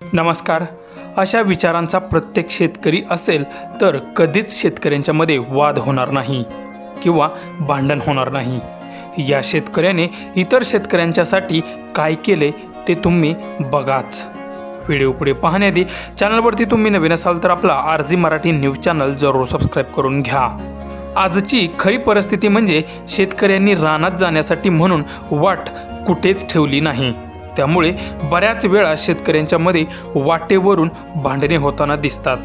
नमस्कार। अशा विचारांचा प्रत्येक शेतकरी असेल तर कधीच शेतकऱ्यांच्या मध्ये वाद होणार नाही किंवा भांडण होणार नाही। या शेतकऱ्याने इतर शेतकऱ्यांच्यासाठी काय केले ते तुम्ही बघाच। व्हिडिओ पुढे पाहण्याआधी चॅनलवरती तुम्ही नवीन असाल तर आपला आरजी मराठी न्यूज चॅनल जरूर सबस्क्राइब करून घ्या। आजची खरी परिस्थिती म्हणजे शेतकऱ्यांनी रानात जाण्यासाठी म्हणून वाट कुठेच ठेवली नाही। त्यामुळे बऱ्याच वेळा शेतकऱ्यांच्या मध्ये वाटेवरून भांडणे होताना दिसतात।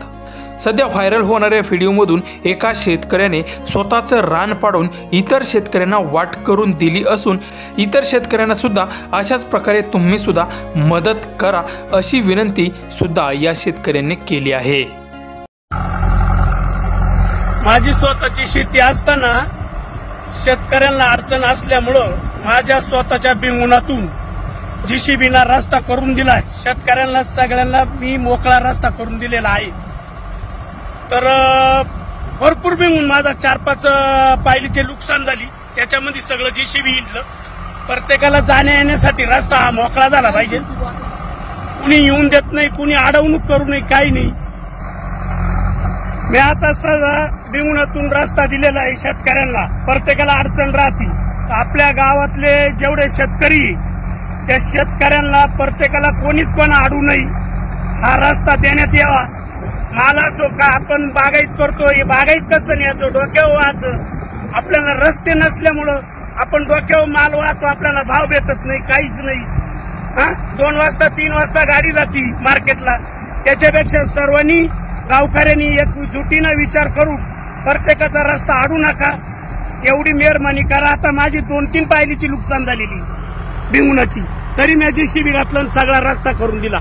सध्या व्हायरल होणाऱ्या व्हिडिओमधून एका शेतकऱ्याने स्वतःचं रान पाडून इतर शेतकऱ्यांना वाट करून दिली असून इतर शेतकऱ्यांना सुद्धा अशाच प्रकारे तुम्ही सुद्धा मदत करा अशी विनंती सुद्धा या शेतकऱ्यांनी केली आहे। माझी स्वतःची शेती असताना शेतकऱ्यांना अडचण असल्यामुळे माझ्या स्वतःच्या बिंगुणातून जीसीबीना रस्ता करून दिलाय। शेतकऱ्यांना सगळ्यांना मी मोकळा रस्ता करून दिलेला आहे। तर भरपूर बिंगून माझा 4-5 पायलीचे नुकसान झाली, त्याच्यामध्ये सगळं जीसीबी हिंडलं। प्रत्येकाला जाण्या येण्यासाठी रस्ता हा मोकळा झाला पाहिजे। कुणी येऊन देत नाही, कुणी अडवणूक करू नये, काही नाही। मी आता सगळा बिंगुणातून रस्ता दिलेला आहे शेतकऱ्यांना। प्रत्येकाला अडचण राहते। आपल्या गावातले जेवढे शेतकरी त्या शेतकऱ्यांना प्रत्येकाला कोणीच पण अडू नये, हा रस्ता देण्यात यावा। मला असो का आपण बागायत करतो, हे बागायत कसं न्यायचं, डोक्यावर व्हायचं। आपल्याला रस्ते नसल्यामुळं आपण डोक्यावर माल वाहतो, आपल्याला भाव भेटत नाही, काहीच नाही। 2 वाजता 3 वाजता गाडी जाती मार्केटला। त्याच्यापेक्षा सर्वांनी गावकऱ्यांनी एकजुटीनं विचार करून प्रत्येकाचा रस्ता अडू नका, एवढी मेहरबानी करा। आता माझी 2-3 पायलीची नुकसान झालेली बिंगुणाची, तरी मी जीसीबी घातलं, सगळा रस्ता करून दिला।